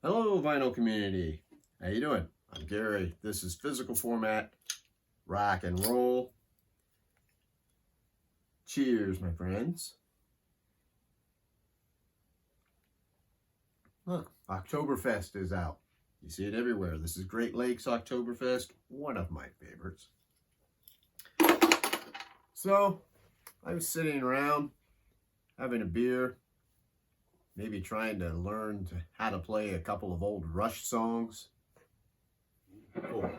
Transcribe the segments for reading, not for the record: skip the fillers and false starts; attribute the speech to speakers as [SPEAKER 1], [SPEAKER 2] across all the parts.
[SPEAKER 1] Hello, vinyl community. How you doing? I'm Gary. This is Physical Format Rock and Roll. Cheers, my friends. Look, Oktoberfest is out. You see it everywhere. This is Great Lakes Oktoberfest, one of my favorites. So, I was sitting around having a beer, maybe trying to learn how to play a couple of old Rush songs. Cool.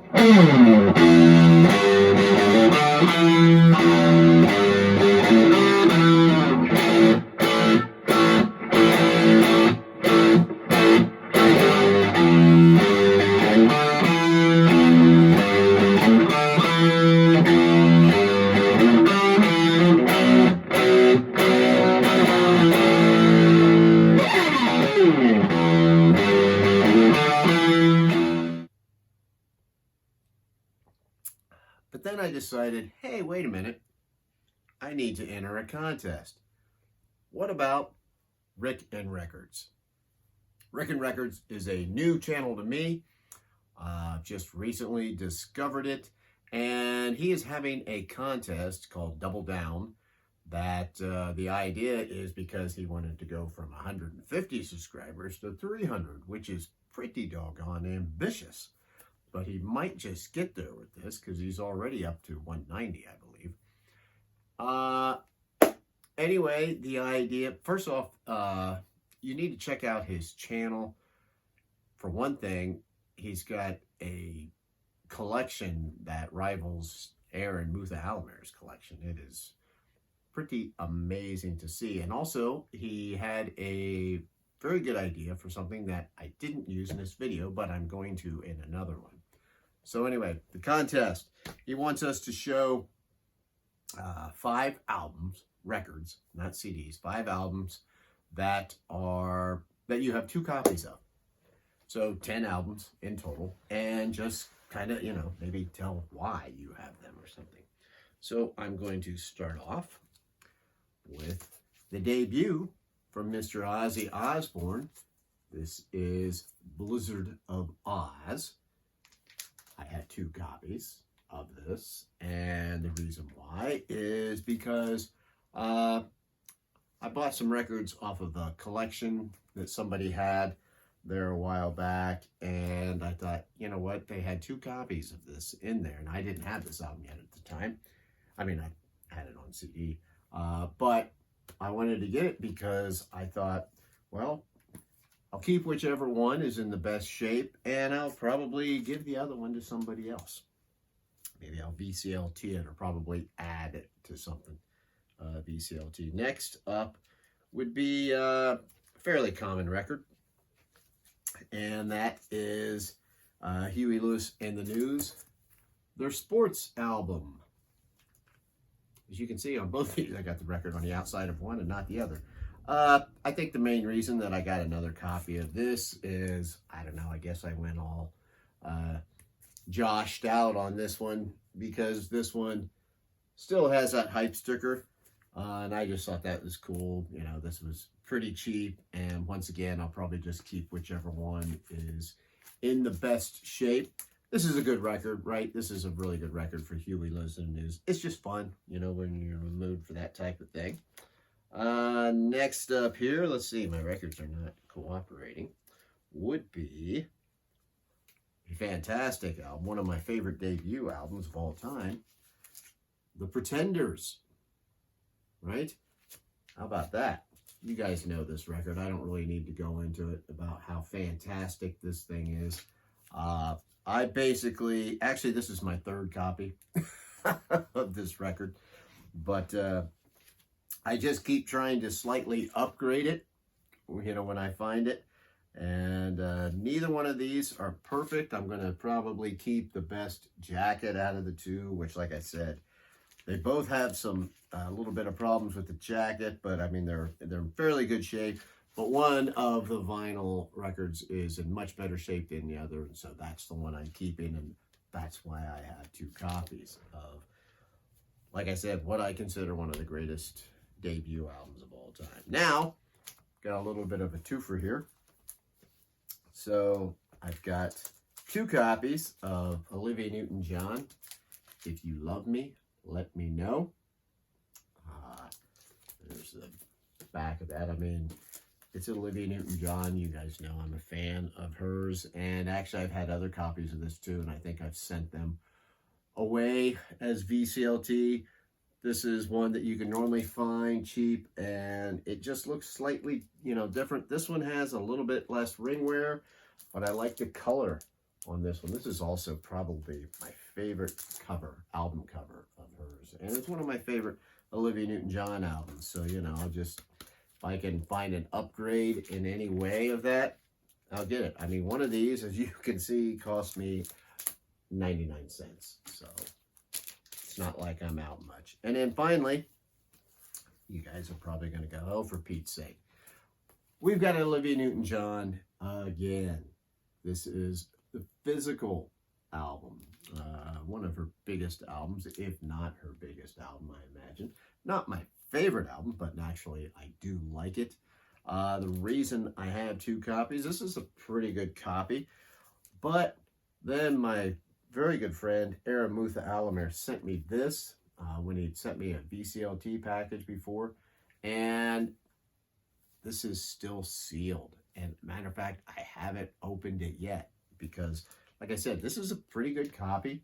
[SPEAKER 1] But then I decided, hey, wait a minute. I need to enter a contest. What about Rick and Records? Rick and Records is a new channel to me. Just recently discovered it. And he is having a contest called Double Down. That the idea is because he wanted to go from 150 subscribers to 300, which is pretty doggone ambitious. But he might just get there with this because he's already up to 190, I believe. Anyway, the idea, first off, you need to check out his channel. For one thing, he's got a collection that rivals Aaron Mutha Alamir's collection. It is pretty amazing to see. And also, he had a very good idea for something that I didn't use in this video, but I'm going to in another one. So anyway, the contest, he wants us to show 5 albums, records, not CDs, 5 albums that you have 2 copies of. So 10 albums in total, and just kind of, maybe tell why you have them or something. So I'm going to start off with the debut from Mr. Ozzy Osbourne. This is Blizzard of Ozz. I had 2 copies of this, and the reason why is because I bought some records off of a collection that somebody had there a while back, and I thought, you know what, they had 2 copies of this in there, and I didn't have this album yet at the time. I mean, I had it on CD, but I wanted to get it because I thought, well, I'll keep whichever one is in the best shape, and I'll probably give the other one to somebody else. Maybe I'll VCLT it or probably add it to something. VCLT. Next up would be a fairly common record, and that is Huey Lewis and the News, their sports album. As you can see on both of these, I got the record on the outside of one and not the other. I think the main reason that I got another copy of this is, I don't know, I guess I went all joshed out on this one because this one still has that hype sticker, and I just thought that was cool. This was pretty cheap, and once again, I'll probably just keep whichever one is in the best shape. This is a good record, right? This is a really good record for Huey Lewis and the News. It's just fun, when you're in the mood for that type of thing. Next up here, let's see, my records are not cooperating, would be a fantastic album, one of my favorite debut albums of all time, The Pretenders, right? How about that? You guys know this record. I don't really need to go into it about how fantastic this thing is. I basically, actually, this is my 3rd copy of this record, but I just keep trying to slightly upgrade it, when I find it. And neither one of these are perfect. I'm going to probably keep the best jacket out of the 2, which, like I said, they both have some a little bit of problems with the jacket, but I mean, they're in fairly good shape. But one of the vinyl records is in much better shape than the other, and so that's the one I'm keeping, and that's why I have 2 copies of, like I said, what I consider one of the greatest debut albums of all time. Now, got a little bit of a twofer here. So I've got 2 copies of Olivia Newton-John. If you love me, let me know. There's the back of that. I mean, it's Olivia Newton-John. You guys know I'm a fan of hers. And actually, I've had other copies of this too, and I think I've sent them away as VCLT. This is one that you can normally find cheap, and it just looks slightly, different. This one has a little bit less ring wear, but I like the color on this one. This is also probably my favorite album cover of hers. And it's one of my favorite Olivia Newton-John albums. So, I'll just, if I can find an upgrade in any way of that, I'll get it. I mean, one of these, as you can see, cost me 99 cents. So it's not like I'm out much. And then finally, you guys are probably going to go, oh, for Pete's sake. We've got Olivia Newton-John again. This is the Physical album. One of her biggest albums, if not her biggest album, I imagine. Not my favorite album, but naturally I do like it. The reason I have 2 copies, this is a pretty good copy, but then my very good friend, Aaron Mutha Alamir, sent me this when he sent me a VCLT package before, and this is still sealed. And matter of fact, I haven't opened it yet because, like I said, this is a pretty good copy.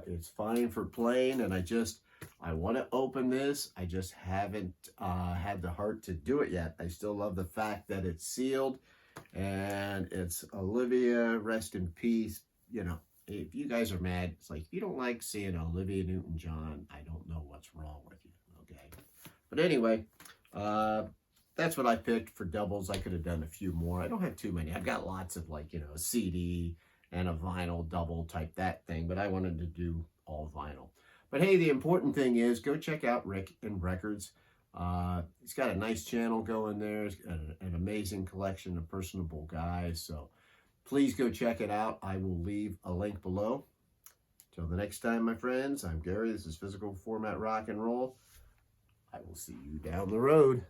[SPEAKER 1] It's fine for playing, and I want to open this. I just haven't had the heart to do it yet. I still love the fact that it's sealed, and it's Olivia, rest in peace. If you guys are mad, it's like, if you don't like seeing Olivia Newton-John, I don't know what's wrong with you, okay? But anyway, that's what I picked for doubles. I could have done a few more. I don't have too many. I've got lots of, like, a CD and a vinyl double type that thing, but I wanted to do all vinyl. But hey, the important thing is go check out Rick and Records. He's got a nice channel going there. He's got an amazing collection of personable guys. So please go check it out. I will leave a link below. Till the next time, my friends, I'm Gary. This is Physical Format Rock and Roll. I will see you down the road.